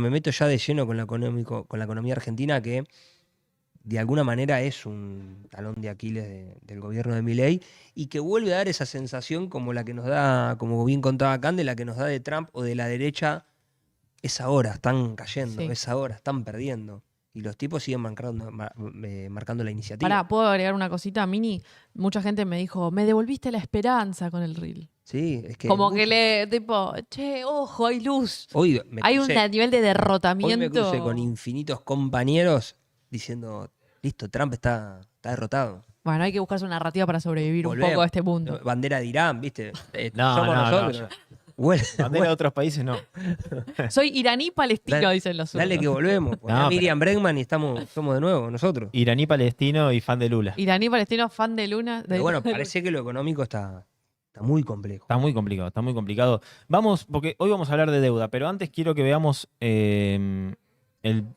Me meto ya de lleno con la economía argentina, que de alguna manera es un talón de Aquiles del gobierno de Milei, y que vuelve a dar esa sensación como la que nos da, como bien contaba Cande, la que nos da de Trump o de la derecha. Es ahora, están cayendo, Sí. es ahora, están perdiendo. Y los tipos siguen marcando la iniciativa. Pará, ¿puedo agregar una cosita, Mini? Mucha gente me dijo, me devolviste la esperanza con el reel. Sí, es que Como que mucho. tipo, che, ojo, hay luz. Hoy Hay un nivel de hoy me crucé con derrotamiento. infinitos compañeros diciendo, listo, Trump está derrotado. Bueno, hay que buscarse una narrativa para sobrevivir un poco a Volvemos. este mundo. Bandera de Irán, ¿viste? No, Somos no, no. nosotros. Vuel- Bandera de otros países no. Soy iraní-palestino, Dale, dicen los dale que zurdos. volvemos. Poné a No, Miriam Bregman y somos de nuevo, nosotros. Iraní palestino y fan de Lula. Iraní-palestino, fan de Luna. Pero bueno, parece que lo económico está muy complejo. Está muy complicado, está muy complicado. Vamos, porque hoy vamos a hablar de deuda, pero antes quiero que veamos el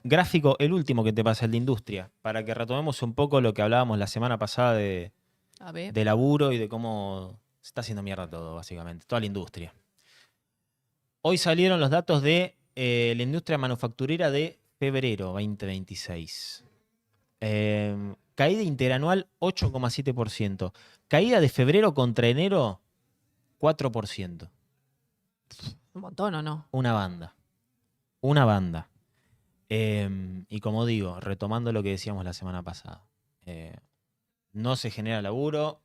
gráfico, el último que te pasa, el de industria, para que retomemos un poco lo que hablábamos la semana pasada de A ver. laburo y de cómo se está haciendo mierda todo, básicamente, toda la industria. Hoy salieron los datos de la industria manufacturera de febrero 2026. Caída interanual 8,7%. Caída de febrero contra enero 4%. Un montón, ¿o no? Una banda. Una banda. Y como digo, retomando lo que decíamos la semana pasada. No se genera laburo,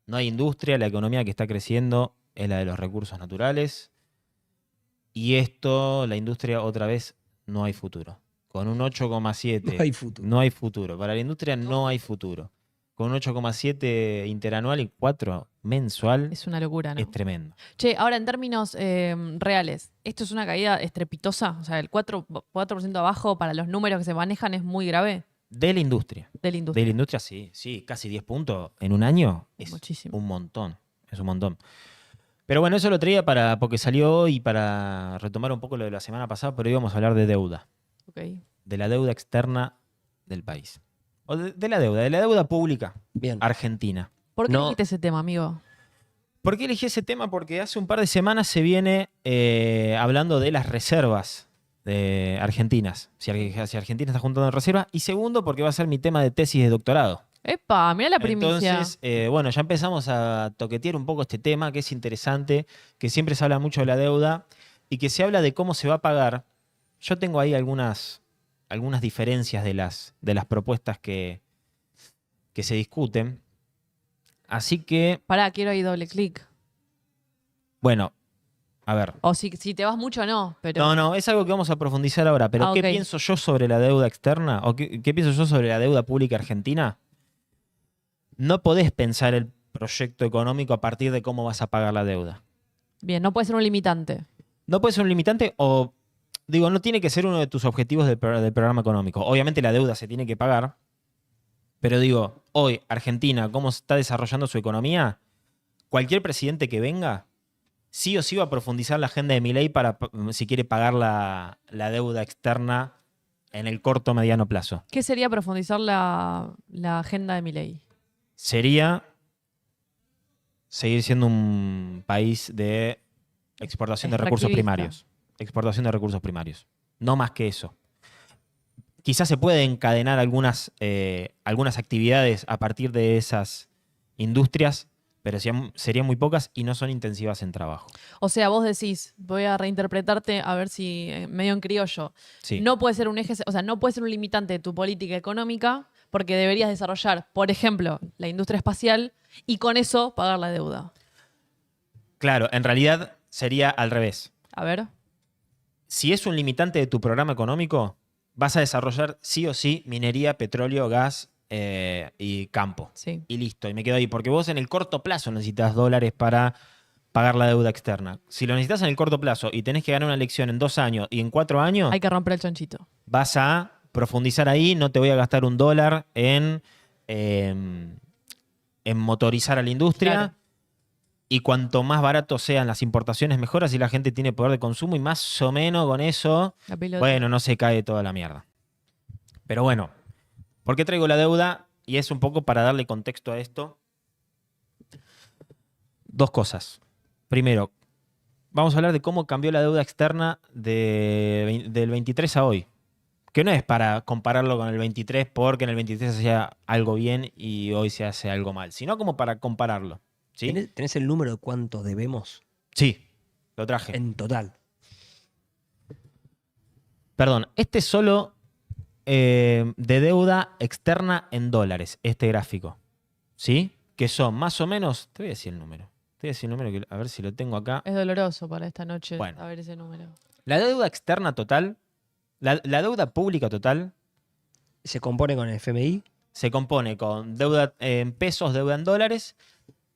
no hay industria, la economía que está creciendo es la de los recursos naturales. Y esto, la industria, otra vez, no hay futuro. Con un 8,7. No hay futuro. No hay futuro. Para la industria no hay futuro. Con un 8,7 interanual y 4 mensual Es una locura, ¿no? es tremendo. Che, ahora en términos reales, ¿esto es una caída estrepitosa? O sea, el 4% abajo para los números que se manejan es muy grave De la industria. de la De industria. la industria, sí. Sí, casi 10 puntos en un año es Muchísimo. un montón. Es un montón. Pero bueno, eso lo traía porque salió hoy para retomar un poco lo de la semana pasada, pero hoy vamos a hablar de deuda. Ok. De la deuda externa del país. O de la deuda pública Bien. argentina. ¿Por qué No. elegiste ese tema, amigo? ¿Por qué elegí ese tema? Porque hace un par de semanas se viene hablando de las reservas argentinas. Si Argentina está juntando reservas. Y segundo, porque va a ser mi tema de tesis de doctorado. ¡Epa! Mirá la primicia. Entonces, bueno, ya empezamos a toquetear un poco este tema, que es interesante, que siempre se habla mucho de la deuda y que se habla de cómo se va a pagar. Yo tengo ahí algunas diferencias de las propuestas que se discuten. Así que, Pará, quiero ahí doble clic. bueno, a ver. O si te vas mucho, no. Pero No, es algo que vamos a profundizar ahora, pero ¿qué ok. pienso yo sobre la deuda externa? ¿O qué pienso yo sobre la deuda pública argentina? No podés pensar el proyecto económico a partir de cómo vas a pagar la deuda. Bien, no puede ser un limitante. No puede ser un limitante o, digo, no tiene que ser uno de tus objetivos del programa económico. Obviamente la deuda se tiene que pagar, pero digo, hoy Argentina, cómo está desarrollando su economía, cualquier presidente que venga, sí o sí va a profundizar la agenda de Milei para, si quiere pagar la deuda externa en el corto o mediano plazo. ¿Qué sería profundizar la agenda de Milei? Sería seguir siendo un país de exportación de recursos Extractivista. primarios. Exportación de recursos primarios. No más que eso. Quizás se pueden encadenar algunas actividades a partir de esas industrias, pero serían muy pocas y no son intensivas en trabajo. O sea, vos decís, voy a reinterpretarte a ver si medio en criollo. Sí. No puede ser un eje, o sea, no puede ser un limitante de tu política económica porque deberías desarrollar, por ejemplo, la industria espacial y con eso pagar la deuda. Claro, en realidad sería al revés. A ver. Si es un limitante de tu programa económico, vas a desarrollar sí o sí minería, petróleo, gas y campo. Sí. Y listo, y me quedo ahí. Porque vos en el corto plazo necesitas dólares para pagar la deuda externa. Si lo necesitas en el corto plazo y tenés que ganar una elección en 2 años y en 4 años, Hay que romper el chanchito. vas a profundizar ahí. No te voy a gastar $1 en motorizar a la industria. Claro. Y cuanto más barato sean las importaciones, mejor, así la gente tiene poder de consumo y más o menos con eso, La pelota. bueno, no se cae toda la mierda. Pero bueno, ¿por qué traigo la deuda? Y es un poco para darle contexto a esto. 2 cosas. Primero, vamos a hablar de cómo cambió la deuda externa del 23 a hoy. Que no es para compararlo con el 23 porque en el 23 se hacía algo bien y hoy se hace algo mal, sino como para compararlo. ¿Sí? ¿Tenés el número de cuánto debemos Sí, lo traje. en total? Perdón, este es solo de deuda externa en dólares, este gráfico. ¿Sí? Que son más o menos, te voy a decir el número. Te voy a decir el número, a ver si lo tengo acá. Es doloroso para esta noche Bueno. a ver ese número. La deuda externa total, la deuda pública total, ¿Se compone con el FMI? se compone con deuda en pesos, deuda en dólares,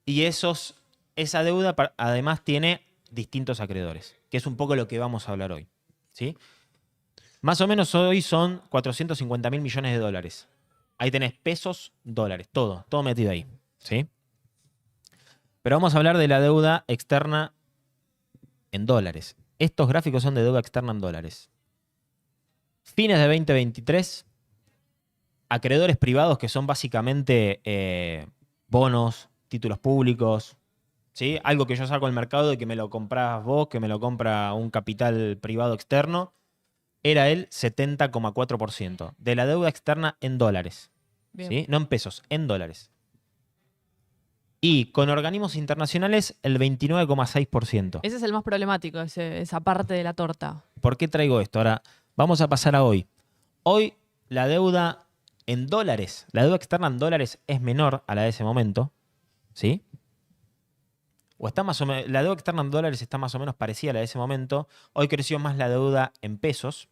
y esa deuda además tiene distintos acreedores, que es un poco lo que vamos a hablar hoy. ¿Sí? Más o menos hoy son 450.000 millones de dólares. Ahí tenés pesos, dólares, todo metido ahí. ¿Sí? Pero vamos a hablar de la deuda externa en dólares. Estos gráficos son de deuda externa en dólares. Fines de 2023, acreedores privados que son básicamente bonos, títulos públicos, ¿sí? Algo que yo saco al mercado y que me lo comprás vos, que me lo compra un capital privado externo, era el 70,4% de la deuda externa en dólares. Bien. ¿Sí? No en pesos, en dólares. Y con organismos internacionales, el 29,6%. Ese es el más problemático, esa parte de la torta. ¿Por qué traigo esto? Ahora, vamos a pasar a hoy. Hoy, la deuda en dólares, la deuda externa en dólares es menor a la de ese momento. ¿Sí? O está más o menos, la deuda externa en dólares está más o menos parecida a la de ese momento. Hoy creció más la deuda en pesos.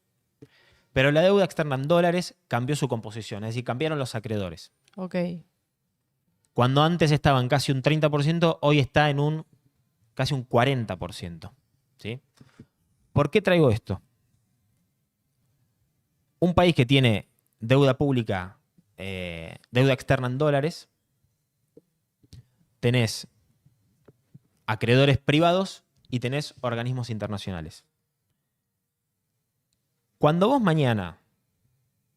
Pero la deuda externa en dólares cambió su composición, es decir, cambiaron los acreedores. Ok. Cuando antes estaba en casi un 30%, hoy está en casi un 40%. ¿Sí? ¿Por qué traigo esto? Un país que tiene deuda pública, deuda externa en dólares, tenés acreedores privados y tenés organismos internacionales. Cuando vos mañana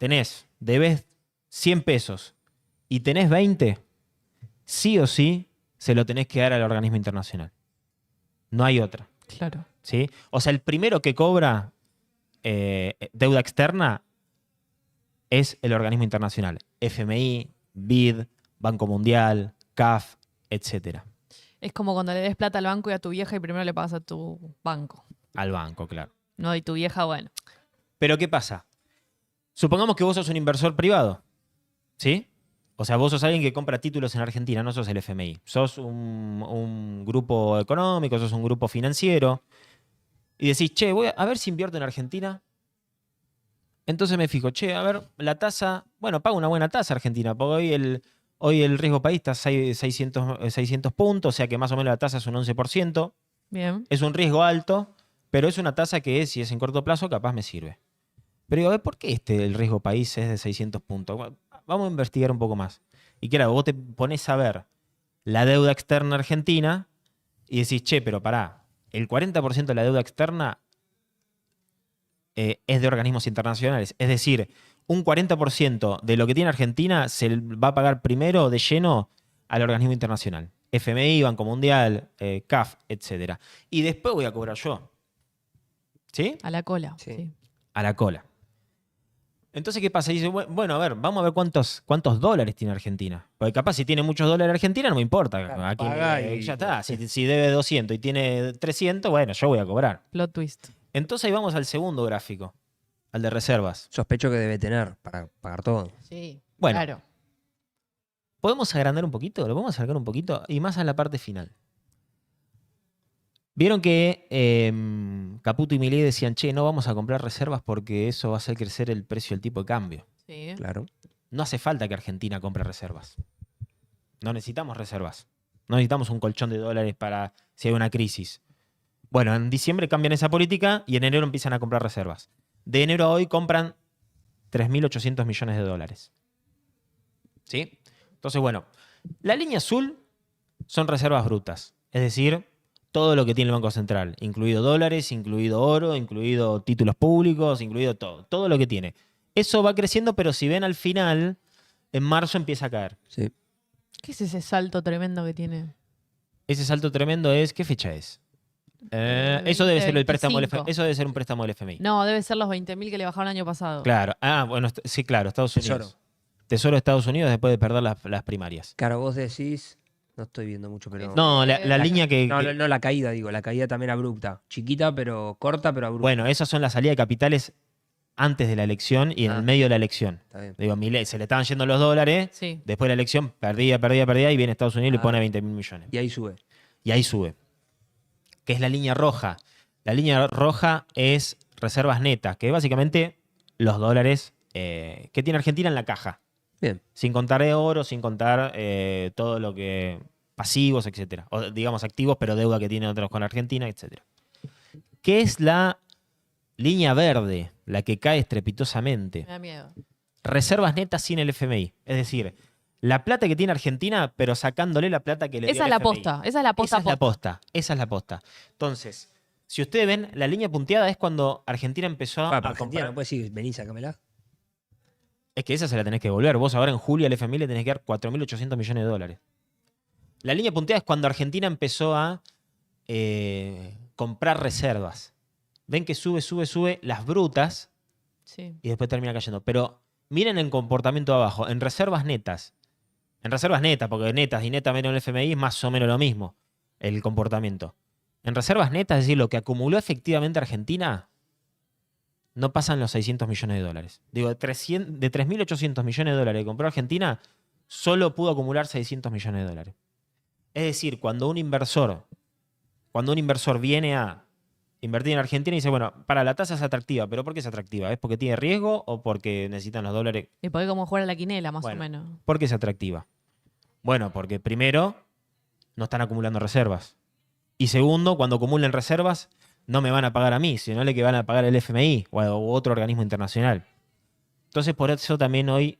debés 100 pesos y tenés 20, sí o sí se lo tenés que dar al organismo internacional. No hay otra. Claro. ¿Sí? O sea, el primero que cobra deuda externa es el organismo internacional. FMI, BID, Banco Mundial, CAF, etc. Es como cuando le des plata al banco y a tu vieja y primero le pagas a tu banco. Al banco, claro. No, y tu vieja, bueno. Pero ¿qué pasa? Supongamos que vos sos un inversor privado. ¿Sí? O sea, vos sos alguien que compra títulos en Argentina, no sos el FMI. Sos un grupo económico, sos un grupo financiero. Y decís, che, voy a ver si invierto en Argentina. Entonces me fijo, che, a ver, la tasa, bueno, pago una buena tasa Argentina, porque hoy el riesgo país está 600 puntos, o sea que más o menos la tasa es un 11%. Bien. Es un riesgo alto, pero es una tasa que, si es en corto plazo, capaz me sirve. Pero digo, a ver, ¿por qué el riesgo país es de 600 puntos? Bueno, vamos a investigar un poco más. Y claro, vos te pones a ver la deuda externa argentina y decís, che, pero pará, el 40% de la deuda externa es de organismos internacionales. Es decir, un 40% de lo que tiene Argentina se va a pagar primero de lleno al organismo internacional. FMI, Banco Mundial, CAF, etc. Y después voy a cobrar yo. ¿Sí? A la cola. Sí. Sí. A la cola. Entonces, ¿qué pasa? Dice, bueno, a ver, vamos a ver cuántos dólares tiene Argentina. Porque capaz si tiene muchos dólares Argentina no me importa. Claro, Aquí paga y- ya está. Si debe 200 y tiene 300, bueno, yo voy a cobrar. Plot twist. Entonces ahí vamos al segundo gráfico, al de reservas. Sospecho que debe tener para pagar todo. Sí. Bueno. Claro. ¿Podemos agrandar un poquito? ¿Lo podemos acercar un poquito? Y más a la parte final. Vieron que Caputo y Milei decían, che, no vamos a comprar reservas porque eso va a hacer crecer el precio del tipo de cambio. Sí. Claro. No hace falta que Argentina compre reservas. No necesitamos reservas. No necesitamos un colchón de dólares para si hay una crisis. Bueno, en diciembre cambian esa política y en enero empiezan a comprar reservas. De enero a hoy compran 3.800 millones de dólares. ¿Sí? Entonces, bueno, la línea azul son reservas brutas. Es decir, todo lo que tiene el Banco Central, incluido dólares, incluido oro, incluido títulos públicos, incluido todo. Todo lo que tiene. Eso va creciendo, pero si ven al final, en marzo empieza a caer. Sí. ¿Qué es ese salto tremendo que tiene? Ese salto tremendo es, ¿qué fecha es? Eso debe ser el préstamo del 25. eso debe ser un préstamo del FMI. No, debe ser los 20.000 que le bajaron el año pasado. Claro. Ah, bueno, sí, claro, Estados Unidos. Tesoro. Tesoro de Estados Unidos después de perder las primarias. Claro, vos decís, no estoy viendo mucho, pero... No, la línea que... No, no, la caída, digo, la caída también abrupta. Chiquita, pero corta, pero abrupta. Bueno, esas son las salidas de capitales antes de la elección y en el medio de la elección. Está bien. Digo, Milei, se le estaban yendo los dólares, Sí. después de la elección perdía, y viene Estados Unidos y le pone 20.000 millones. Y ahí sube. Y ahí sube. Que es la línea roja. La línea roja es reservas netas, que es básicamente los dólares que tiene Argentina en la caja. Bien. Sin contar de oro, sin contar todo lo que... pasivos, etcétera. O digamos activos, pero deuda que tienen otros con Argentina, etcétera. ¿Qué es la línea verde? La que cae estrepitosamente. Me da miedo. Reservas netas sin el FMI. Es decir, la plata que tiene Argentina, pero sacándole la plata que le dio Esa es el la FMI. posta. Esa es la posta. Esa es la posta. Esa es la posta. Entonces, si ustedes ven, la línea punteada es cuando Argentina empezó Para a Argentina, comprar. no puedes decir, vení, sacámela. Es que esa se la tenés que devolver. Vos ahora en julio al FMI le tenés que dar 4.800 millones de dólares. La línea punteada es cuando Argentina empezó a comprar reservas. Ven que sube las brutas Sí. y después termina cayendo. Pero miren el comportamiento de abajo. En reservas netas, porque netas y neta menos el FMI es más o menos lo mismo el comportamiento. En reservas netas, es decir, lo que acumuló efectivamente Argentina, no pasan los 600 millones de dólares. Digo, de 3.800 millones de dólares que compró Argentina, solo pudo acumular 600 millones de dólares. Es decir, cuando un inversor viene a invertir en Argentina y dice, bueno, para la tasa es atractiva, pero ¿por qué es atractiva? ¿Es porque tiene riesgo o porque necesitan los dólares? Y porque como jugar a la quinela, más Bueno. o menos. ¿Por qué es atractiva? Bueno, porque primero, no están acumulando reservas. Y segundo, cuando acumulen reservas, no me van a pagar a mí, sino le que van a pagar el FMI o otro organismo internacional. Entonces, por eso también hoy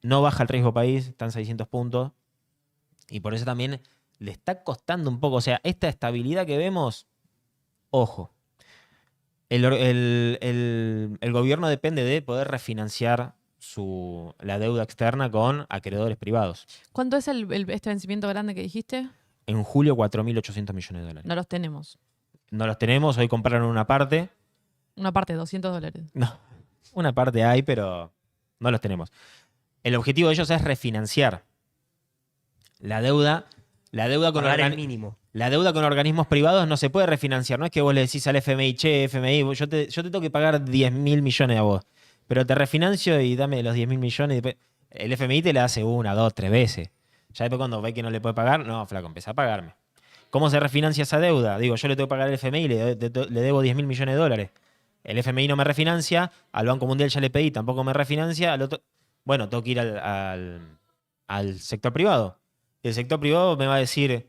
no baja el riesgo país, están 600 puntos. Y por eso también le está costando un poco. O sea, esta estabilidad que vemos, ojo, el gobierno depende de poder refinanciar la deuda externa con acreedores privados. ¿Cuánto es este vencimiento grande que dijiste? En julio, 4.800 millones de dólares. No los tenemos. No los tenemos, hoy compraron una parte. Una parte, $200. No, una parte hay, pero no los tenemos. El objetivo de ellos es refinanciar la deuda con Pagar el mínimo. La deuda con organismos privados no se puede refinanciar. No es que vos le decís al FMI, che, FMI, yo te tengo que pagar 10.000 millones a vos, pero te refinancio y dame los 10.000 millones. Y después, el FMI te la hace 1, 2, 3 veces. Ya después cuando ve que no le puede pagar, no, flaco, empieza a pagarme. ¿Cómo se refinancia esa deuda? Digo, yo le tengo que pagar al FMI y le debo 10.000 millones de dólares. El FMI no me refinancia, al Banco Mundial ya le pedí, tampoco me refinancia, al otro... Bueno, tengo que ir al sector privado. El sector privado me va a decir,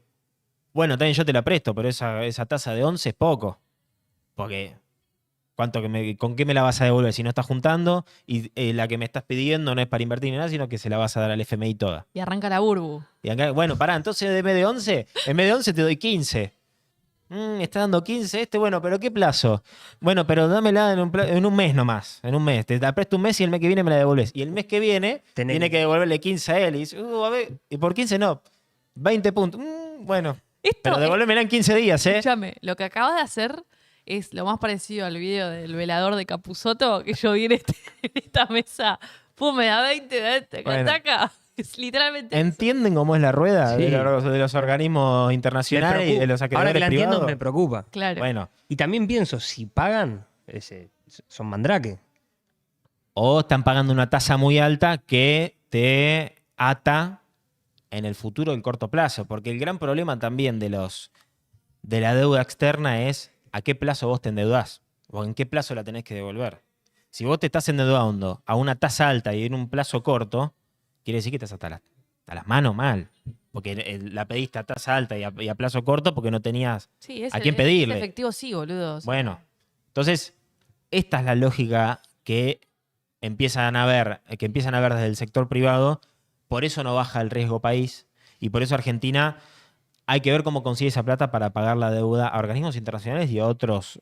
bueno, también yo te la presto, pero esa tasa de 11 es poco. Porque, ¿con qué me la vas a devolver si no estás juntando? Y la que me estás pidiendo no es para invertir ni nada, sino que se la vas a dar al FMI toda. Y arranca la burbu. Y acá, bueno, pará, entonces en vez de 11 te doy 15. Está dando 15 bueno, pero ¿qué plazo? Bueno, pero dámela en un mes nomás. En un mes. Te la presto un mes y el mes que viene me la devolves. Y el mes que viene tiene que devolverle 15 a él. Y dice, a ver, y por 15 no. 20 puntos. Bueno, pero devuélvemela en 15 días, ¿eh? Escúchame, lo que acabas de hacer es lo más parecido al video del velador de Capusotto que yo vi en esta mesa. Pum, me da 20, Bueno. acá. Es literalmente eso. ¿Entienden cómo es la rueda Sí. de los organismos internacionales y de los Ahora que acreedores la privados? entiendo, me preocupa. Claro. Bueno, Y también pienso, si pagan, son mandrake. o están pagando una tasa muy alta que te ata en el futuro del corto plazo. Porque el gran problema también de la deuda externa es a qué plazo vos te endeudás o en qué plazo la tenés que devolver. Si vos te estás endeudando a una tasa alta y en un plazo corto, quiere decir que estás hasta las manos mal. Porque la pediste a tasa alta y a plazo corto porque no tenías Sí, a quién pedirle. Es efectivo sí, boludo. O sea, Bueno, entonces, esta es la lógica que empiezan a ver desde el sector privado. Por eso no baja el riesgo país y por eso Argentina hay que ver cómo consigue esa plata para pagar la deuda a organismos internacionales y a otros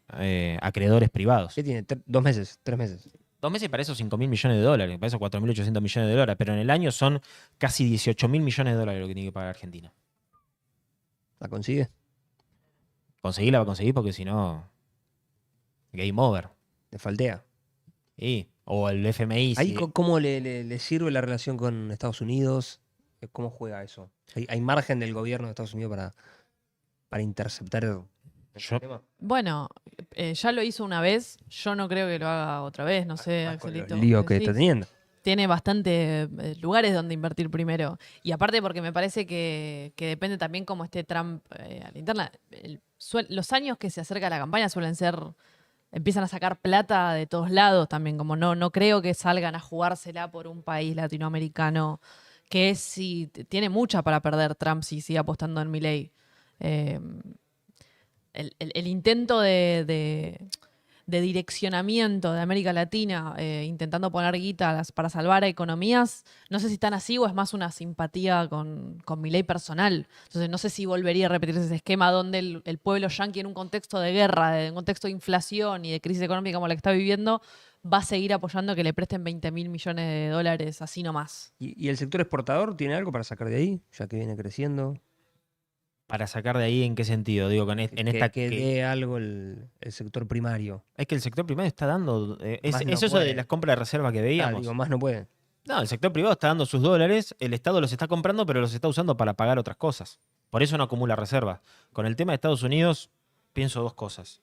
acreedores privados. ¿Qué tiene? 2 meses, 3 meses. 2 meses para esos 5.000 millones de dólares, para esos 4.800 millones de dólares, pero en el año son casi 18.000 millones de dólares lo que tiene que pagar Argentina. ¿La consigue? conseguirla va a conseguir porque si no, game over. Le faltea. O el FMI. Ahí, Si, ¿cómo le sirve la relación con Estados Unidos? ¿Cómo juega eso? ¿Hay margen del gobierno de Estados Unidos para interceptar el Yo- tema? Bueno, ya lo hizo una vez. Yo no creo que lo haga otra vez. No sé, Más con los Axelito. líos que ¿Decís? está teniendo. Tiene bastante lugares donde invertir primero. Y aparte porque me parece que depende también cómo esté Trump a la interna. Los años que se acerca a la campaña suelen ser... Empiezan a sacar plata de todos lados también. Como no creo que salgan a jugársela por un país latinoamericano que es si tiene mucha para perder Trump si sigue apostando en Milei. Eh, el intento de direccionamiento de América Latina, intentando poner guita para salvar a economías, no sé si están así o es más una simpatía con Milei personal. Entonces no sé si volvería a repetirse ese esquema donde el pueblo yanqui en un contexto de guerra, en un contexto de inflación y de crisis económica como la que está viviendo, va a seguir apoyando que le presten 20.000 millones de dólares así nomás. ¿Y el sector exportador tiene algo para sacar de ahí? Ya que viene creciendo. para sacar de ahí, ¿en qué sentido? Digo, en esta Que dé algo el sector primario. es que el sector primario está dando. Más no Es eso puede. de las compras de reserva que Ah, veíamos. digo, más no puede. No, el sector privado está dando sus dólares, el Estado los está comprando, pero los está usando para pagar otras cosas. Por eso no acumula reservas. Con el tema de Estados Unidos, pienso dos cosas.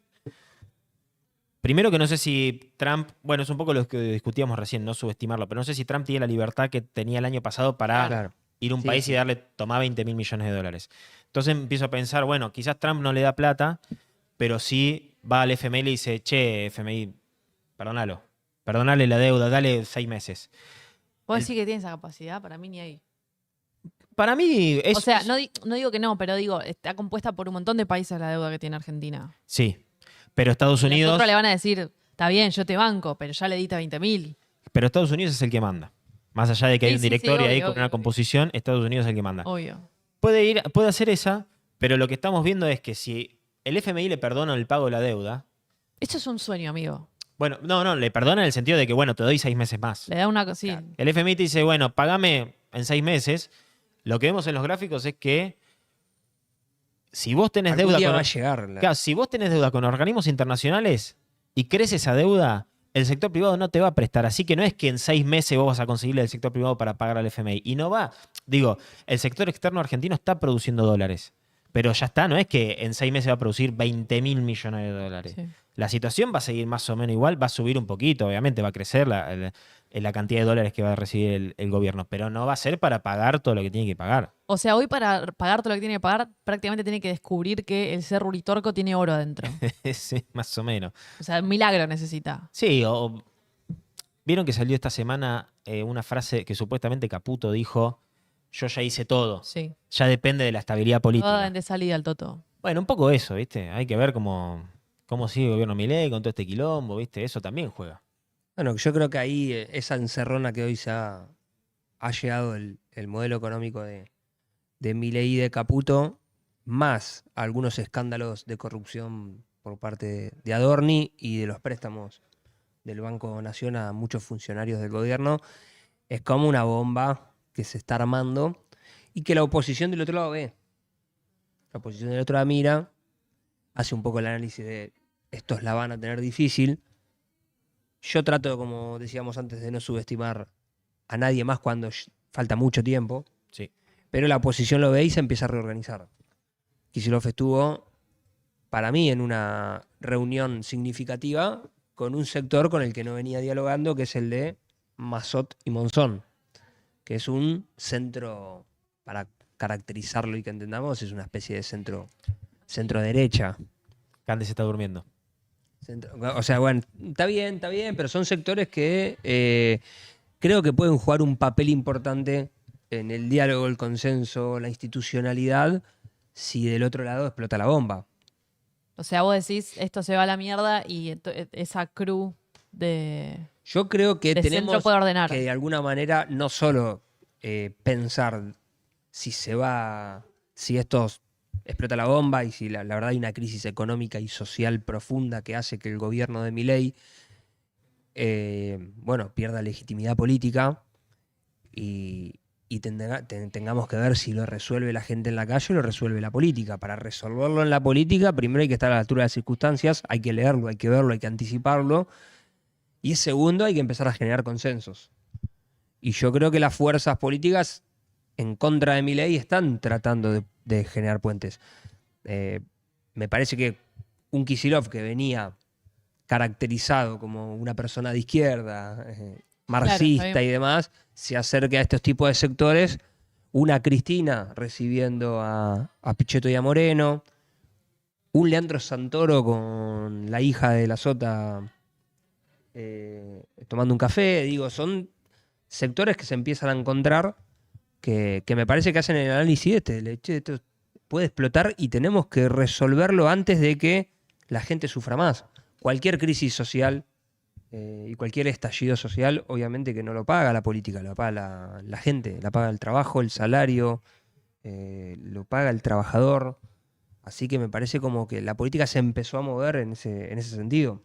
Primero que no sé si Trump, bueno, es un poco lo que discutíamos recién, no subestimarlo, pero no sé si Trump tiene la libertad que tenía el año pasado para Claro. ir a un Sí, país sí. y darle, tomar 20.000 millones de dólares. Entonces empiezo a pensar, bueno, quizás Trump no le da plata, pero sí va al FMI y le dice, che, FMI, perdonale la deuda, dale 6 meses. ¿Vos El- decís que tiene esa capacidad? Para mí ni ahí. Para mí es... O sea, no digo que no, pero digo, está compuesta por un montón de países la deuda que tiene Argentina. Sí, pero Estados Y los Unidos... otros le van a decir, está bien, yo te banco, pero ya le diste 20.000. Pero Estados Unidos es el que manda. Más allá de que hay Sí, un sí, sí, directorio ahí obvio, con obvio, una obvio. composición, Estados Unidos es el que manda. Obvio. Puede hacer esa, pero lo que estamos viendo es que si el FMI le perdona el pago de la deuda, Esto es un sueño, amigo. bueno, no, le perdona en el sentido de que, bueno, te doy 6 meses más. Le da una cosa. Sí. El FMI te dice, bueno, pagame en 6 meses. Lo que vemos en los gráficos es que si vos tenés Algún deuda día con, va a llegar. Claro, si vos tenés deuda con organismos internacionales y crece esa deuda, el sector privado no te va a prestar. Así que no es que en 6 meses vos vas a conseguirle del sector privado para pagar al FMI. Y no va. Digo, el sector externo argentino está produciendo dólares. Pero ya está, no es que en 6 meses va a producir 20.000 millones de dólares. Sí. La situación va a seguir más o menos igual, va a subir un poquito, obviamente, va a crecer la cantidad de dólares que va a recibir el gobierno, pero no va a ser para pagar todo lo que tiene que pagar. O sea, hoy para pagar todo lo que tiene que pagar, prácticamente tiene que descubrir que el ser Uritorco tiene oro adentro. Sí, más o menos. O sea, un milagro necesita. Sí, vieron que salió esta semana una frase que supuestamente Caputo dijo, yo ya hice todo, Sí. ya depende de la estabilidad Todo política. de salida al Toto. Bueno, un poco eso, ¿viste? Hay que ver cómo sigue el gobierno Milei con todo este quilombo, ¿viste? Eso también juega. Bueno, yo creo que ahí esa encerrona que hoy ha llegado el modelo económico de Milei y de Caputo, más algunos escándalos de corrupción por parte de Adorni y de los préstamos del Banco Nación a muchos funcionarios del gobierno, es como una bomba que se está armando y que la oposición del otro lado ve. La oposición del otro lado mira, hace un poco el análisis de estos la van a tener difícil. Yo trato, como decíamos antes, de no subestimar a nadie más cuando falta mucho tiempo, Sí. pero la oposición lo ve y se empieza a reorganizar. Kicillof estuvo, para mí, en una reunión significativa con un sector con el que no venía dialogando, que es el de Mazot y Monzón, que es un centro, para caracterizarlo y que entendamos, es una especie de centro derecha. Cande se está durmiendo. O sea, bueno, está bien, pero son sectores que creo que pueden jugar un papel importante en el diálogo, el consenso, la institucionalidad, si del otro lado explota la bomba. O sea, vos decís, esto se va a la mierda y esa crew de Yo creo que centro tenemos puede ordenar. que de alguna manera no solo pensar si se va, si esto explota la bomba y si la verdad hay una crisis económica y social profunda que hace que el gobierno de Milei pierda legitimidad política y y tengamos que ver si lo resuelve la gente en la calle o lo resuelve la política. Para resolverlo en la política, primero hay que estar a la altura de las circunstancias, hay que leerlo, hay que verlo, hay que anticiparlo. Y segundo, hay que empezar a generar consensos. Y yo creo que las fuerzas políticas en contra de Milei están tratando de generar puentes. Me parece que un Kicillof que venía caracterizado como una persona de izquierda, marxista Claro, y demás, se acerca a estos tipos de sectores. Una Cristina recibiendo a Pichetto y a Moreno. Un Leandro Santoro con la hija de la Sota tomando un café. Digo, son sectores que se empiezan a encontrar que me parece que hacen el análisis esto puede explotar y tenemos que resolverlo antes de que la gente sufra más. Cualquier crisis social y cualquier estallido social, obviamente que no lo paga la política, lo paga la gente, la paga el trabajo, el salario, lo paga el trabajador. Así que me parece como que la política se empezó a mover en ese sentido.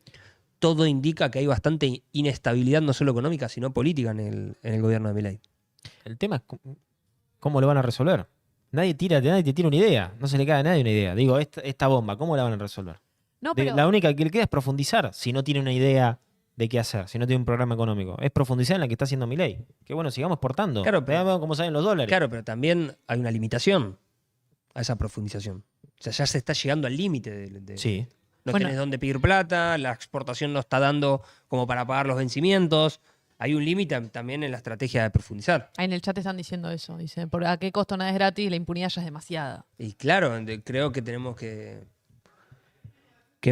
Todo indica que hay bastante inestabilidad, no solo económica, sino política en el gobierno de Milei. El tema es cómo lo van a resolver. Nadie te tira una idea. No se le cae a nadie una idea. Digo, esta bomba, ¿cómo la van a resolver? No, pero La única que le queda es profundizar, si no tiene una idea de qué hacer, si no tiene un programa económico. Es profundizar en la que está haciendo Milei. Que bueno, sigamos portando. Claro, pero- Veamos cómo salen los dólares. Claro, pero también hay una limitación a esa profundización. O sea, ya se está llegando al límite Sí. no Bueno. tenés dónde pedir plata, la exportación no está dando como para pagar los vencimientos. Hay un límite también en la estrategia de profundizar. ahí en el chat están diciendo eso. Dice, ¿por a qué costo nada es gratis? La impunidad ya es demasiada. Y claro, creo que tenemos que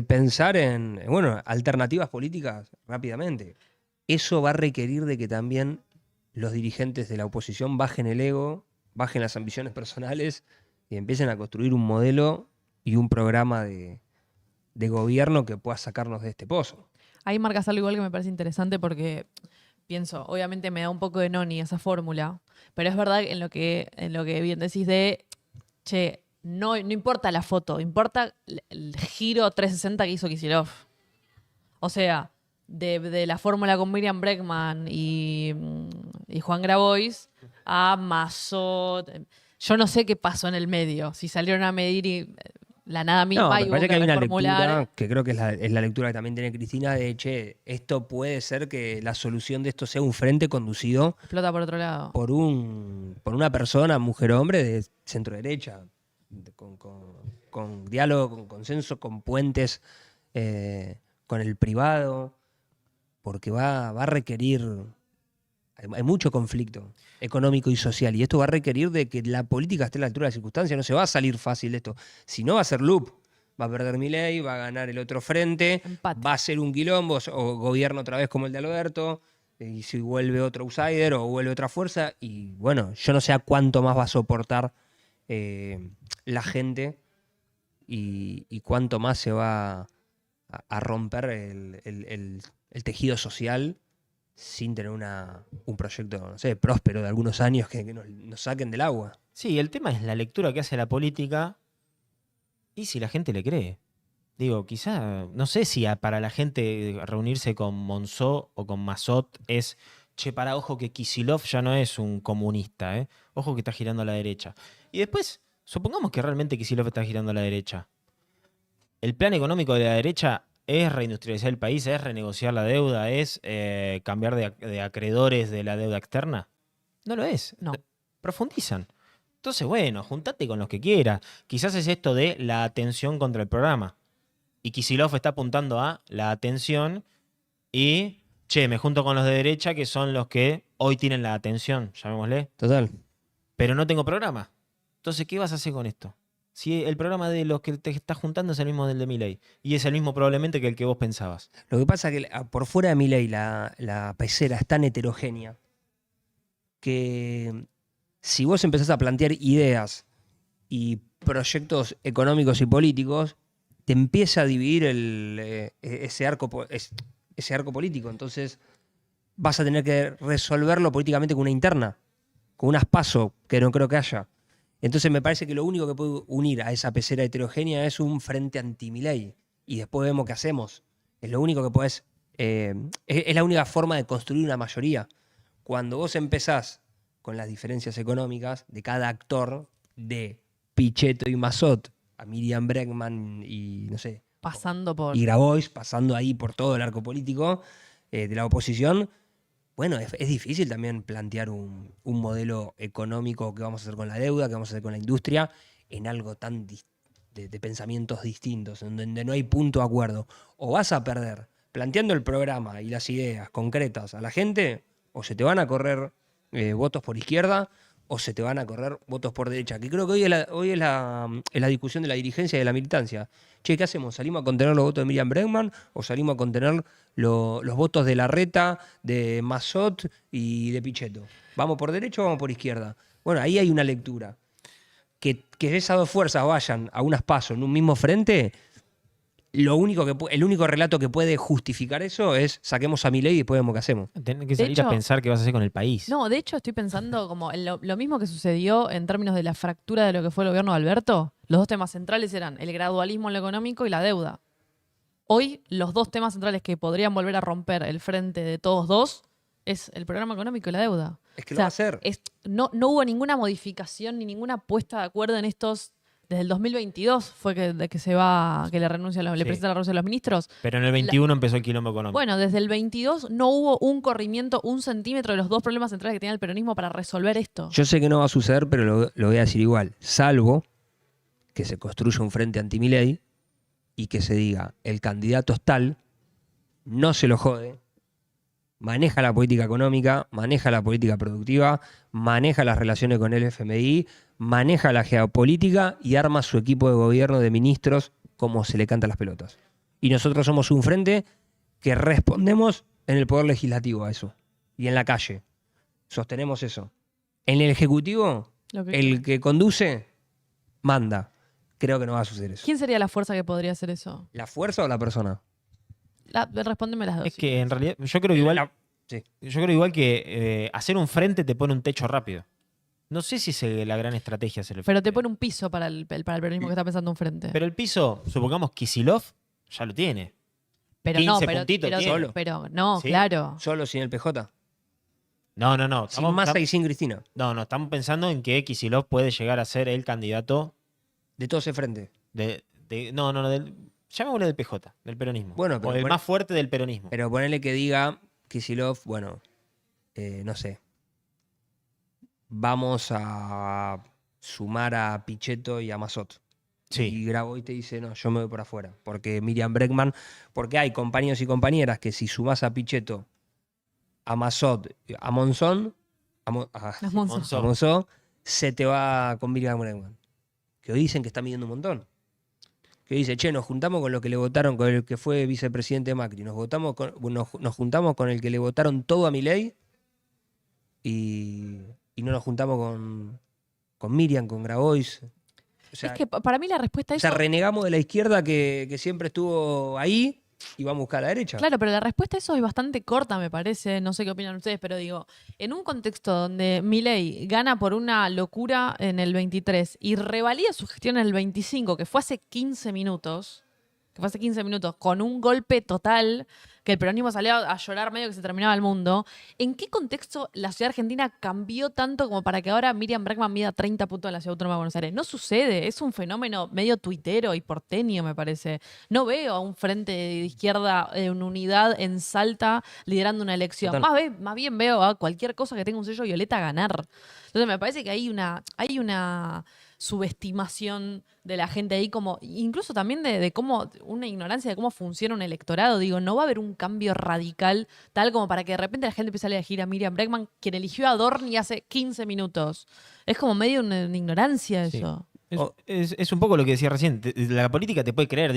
pensar en, bueno, alternativas políticas rápidamente. Eso va a requerir de que también los dirigentes de la oposición bajen el ego, bajen las ambiciones personales y empiecen a construir un modelo y un programa de gobierno que pueda sacarnos de este pozo. Ahí marcas algo igual que me parece interesante porque pienso, obviamente me da un poco de noni esa fórmula, pero es verdad en lo que bien decís de, che, no importa la foto, importa el giro 360 que hizo Kicillof. O sea, de la fórmula con Miriam Bregman y Juan Grabois a Mazot. Yo no sé qué pasó en el medio, si salieron a medir y la nada misma No, y me hubo parece que hay una reformular. lectura, que creo que es la lectura que también tiene Cristina, de, che, esto puede ser que la solución de esto sea un frente conducido Explota por otro lado. por una persona, mujer o hombre, de centro derecha, con diálogo, con consenso, con puentes con el privado, porque va a requerir, hay mucho conflicto económico y social, y esto va a requerir de que la política esté a la altura de las circunstancias, no se va a salir fácil de esto, si no va a ser loop, va a perder Milei, va a ganar el otro frente, Empate. va a ser un quilombo, o gobierno otra vez como el de Alberto, y si vuelve otro outsider o vuelve otra fuerza, y bueno, yo no sé a cuánto más va a soportar la gente y cuánto más se va a romper el tejido social sin tener un proyecto, no sé, próspero de algunos años que nos saquen del agua. Sí, el tema es la lectura que hace la política y si la gente le cree. Digo, quizá, no sé si para la gente reunirse con Monzó o con Mazot es, che, para, ojo que Kicillof ya no es un comunista, ¿eh? Ojo que está girando a la derecha. Y después, supongamos que realmente Kicillof está girando a la derecha. El plan económico de la derecha es reindustrializar el país, es renegociar la deuda, es cambiar de acreedores de la deuda externa. No lo es. No. Profundizan. Entonces, bueno, juntate con los que quieras. Quizás es esto de la atención contra el programa. Y Kicillof está apuntando a la atención y, che, me junto con los de derecha que son los que hoy tienen la atención, llamémosle. Total. Pero no tengo programa. Entonces, ¿qué vas a hacer con esto? Si el programa de los que te estás juntando es el mismo del de Milei. Y es el mismo probablemente que el que vos pensabas. Lo que pasa es que por fuera de Milei la pecera es tan heterogénea que si vos empezás a plantear ideas y proyectos económicos y políticos, te empieza a dividir ese arco político. Entonces vas a tener que resolverlo políticamente con una interna, con unas PASO, que no creo que haya. Entonces me parece que lo único que puede unir a esa pecera heterogénea es un frente anti-Milei. Y después vemos qué hacemos. Es lo único que es la única forma de construir una mayoría. Cuando vos empezás con las diferencias económicas de cada actor, de Pichetto y Massot, a Miriam Bregman y, no sé, Pasando por... y Grabois, pasando ahí por todo el arco político de la oposición. Bueno, es difícil también plantear un modelo económico que vamos a hacer con la deuda, que vamos a hacer con la industria, en algo tan de pensamientos distintos, en donde no hay punto de acuerdo. O vas a perder planteando el programa y las ideas concretas a la gente, o se te van a correr votos por izquierda, o se te van a correr votos por derecha. Que creo que hoy es la discusión de la dirigencia y de la militancia. Che, ¿qué hacemos? ¿Salimos a contener los votos de Miriam Bregman o salimos a contener los votos de Larreta, de Massot y de Pichetto? ¿Vamos por derecha o vamos por izquierda? Bueno, ahí hay una lectura. Que esas dos fuerzas vayan a unas pasos en un mismo frente, el único relato que puede justificar eso es saquemos a Milei y después vemos qué hacemos. Tenés que De salir a hecho- pensar qué vas a hacer con el país. No, de hecho estoy pensando como en lo mismo que sucedió en términos de la fractura de lo que fue el gobierno de Alberto. Los dos temas centrales eran el gradualismo en lo económico y la deuda. Hoy los dos temas centrales que podrían volver a romper el frente de todos dos es el programa económico y la deuda. Es que lo va a hacer. No hubo ninguna modificación ni ninguna puesta de acuerdo en estos. Desde el 2022 fue que le renuncia, le Sí. presenta la renuncia a los ministros. Pero en el 21 empezó el quilombo económico. Bueno, desde el 22 no hubo un corrimiento, un centímetro de los dos problemas centrales que tenía el peronismo para resolver esto. Yo sé que no va a suceder, pero lo voy a decir igual. Salvo que se construya un frente anti-Milei y que se diga, el candidato es tal, no se lo jode, maneja la política económica, maneja la política productiva, maneja las relaciones con el FMI, maneja la geopolítica y arma su equipo de gobierno de ministros como se le canta las pelotas. Y nosotros somos un frente que respondemos en el poder legislativo a eso. Y en la calle. Sostenemos eso. En el Ejecutivo, Lo que- el que conduce, manda. Creo que no va a suceder eso. ¿Quién sería la fuerza que podría hacer eso? ¿La fuerza o la persona? Respóndeme las dos. Es que en realidad, yo creo igual, Sí. yo creo igual que hacer un frente te pone un techo rápido. No sé si es la gran estrategia hacer el Pero frente. te pone un piso para el peronismo que está pensando un frente. Pero el piso, supongamos Kicillof, ya lo tiene. Pero 15 puntitos tiene. Solo. pero no, Sí. claro. Solo sin el PJ. No. Sin Massa y sin Cristina. No, estamos pensando en que Kicillof puede llegar a ser el candidato De todo ese frente. llamémosle del PJ, del peronismo. Bueno, pero o el bueno. más fuerte del peronismo. Pero ponele que diga Kicillof, bueno, no sé. Vamos a sumar a Pichetto y a Massot. Sí. Y Grabois te dice, no, yo me voy por afuera. Porque Miriam Bregman, porque hay compañeros y compañeras que si sumás a Pichetto, a Massot, a Monzón, a Monzón. Monzón. Monzó, se te va con Miriam Bregman. Que hoy dicen que está midiendo un montón. Que dice, che, nos juntamos con lo que le votaron, con el que fue vicepresidente de Macri. Nos juntamos con el que le votaron todo a Milei y no nos juntamos con Miriam, con Grabois. O sea, Es que para mí la respuesta a o sea, eso... renegamos de la izquierda que siempre estuvo ahí y vamos a buscar a la derecha. Claro, pero la respuesta a eso es bastante corta, me parece. No sé qué opinan ustedes, pero digo, en un contexto donde Milei gana por una locura en el 23 y revalida su gestión en el 25, que fue hace 15 minutos, con un golpe total, que el peronismo salió a llorar medio que se terminaba el mundo, ¿en qué contexto la ciudad argentina cambió tanto como para que ahora Miriam Bregman mida 30 puntos en la ciudad autónoma de Buenos Aires? No sucede, es un fenómeno medio tuitero y porteño, me parece. No veo a un frente de izquierda en unidad en Salta liderando una elección. Total. Más bien veo a cualquier cosa que tenga un sello violeta ganar. Entonces me parece que hay una subestimación de la gente ahí, como incluso también de cómo, una ignorancia de cómo funciona un electorado. Digo, no va a haber un cambio radical tal como para que de repente la gente empiece a elegir a Miriam Bregman, quien eligió a Dorni hace 15 minutos. Es como medio una ignorancia Sí. eso. Es un poco lo que decía recién. La política te puede creer,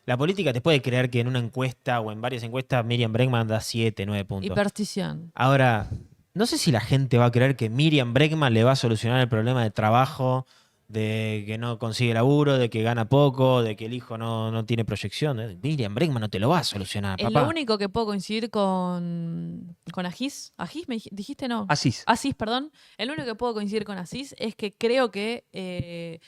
la política te puede creer que en una encuesta o en varias encuestas Miriam Bregman da 7, 9 puntos. Hiperstición. Ahora, no sé si la gente va a creer que Miriam Bregman le va a solucionar el problema de trabajo, de que no consigue laburo, de que gana poco, de que el hijo no tiene proyección. Miriam Bregman no te lo va a solucionar, Es papá. lo único que puedo coincidir con Asís. ¿Asís me dijiste no? Asís. Asís, perdón. El único que puedo coincidir con Asís es que creo que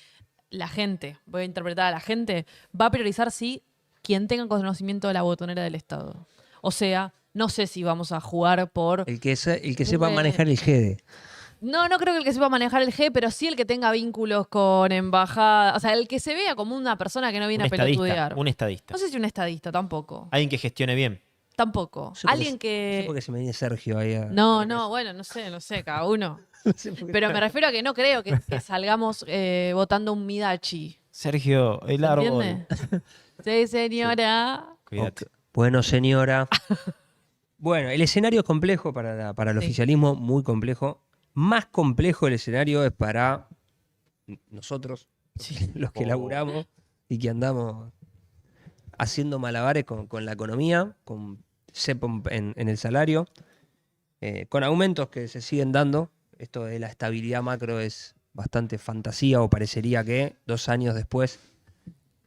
la gente, voy a interpretar a la gente, va a priorizar sí quien tenga conocimiento de la botonera del Estado. O sea, no sé si vamos a jugar por... El que sepa manejar el GEDE. No, no creo que el que sepa manejar el G, pero sí el que tenga vínculos con embajada. O sea, el que se vea como una persona que no viene Un a pelotudear. estadista. Un estadista. No sé si un estadista, tampoco. Alguien que gestione bien. Tampoco. No sé por qué Alguien No sé que. por qué se me viene Sergio ahí. No, bueno, no sé, cada uno. No sé por qué. Pero me refiero a que no creo que salgamos votando un Midachi. Sergio, el ¿Se árbol. entiende? Sí, señora. Cuídate. Ok. Bueno, señora. Bueno, el escenario es complejo para el Sí. oficialismo, muy complejo. Más complejo el escenario es para nosotros, Sí. los que laburamos y que andamos haciendo malabares con la economía, con cepo en el salario, con aumentos que se siguen dando. Esto de la estabilidad macro es bastante fantasía, o parecería que 2 años después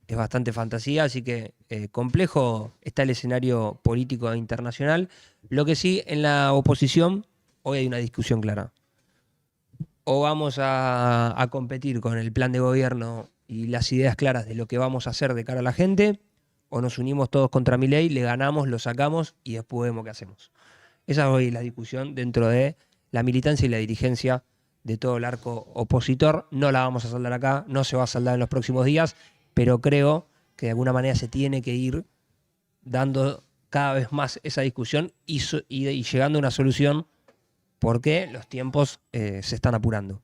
es bastante fantasía, así que complejo está el escenario político internacional. Lo que sí, en la oposición, hoy hay una discusión clara. O vamos a competir con el plan de gobierno y las ideas claras de lo que vamos a hacer de cara a la gente, o nos unimos todos contra Milei, le ganamos, lo sacamos y después vemos qué hacemos. Esa es hoy la discusión dentro de la militancia y la dirigencia de todo el arco opositor. No la vamos a saldar acá, no se va a saldar en los próximos días, pero creo que de alguna manera se tiene que ir dando cada vez más esa discusión y llegando a una solución, porque los tiempos se están apurando.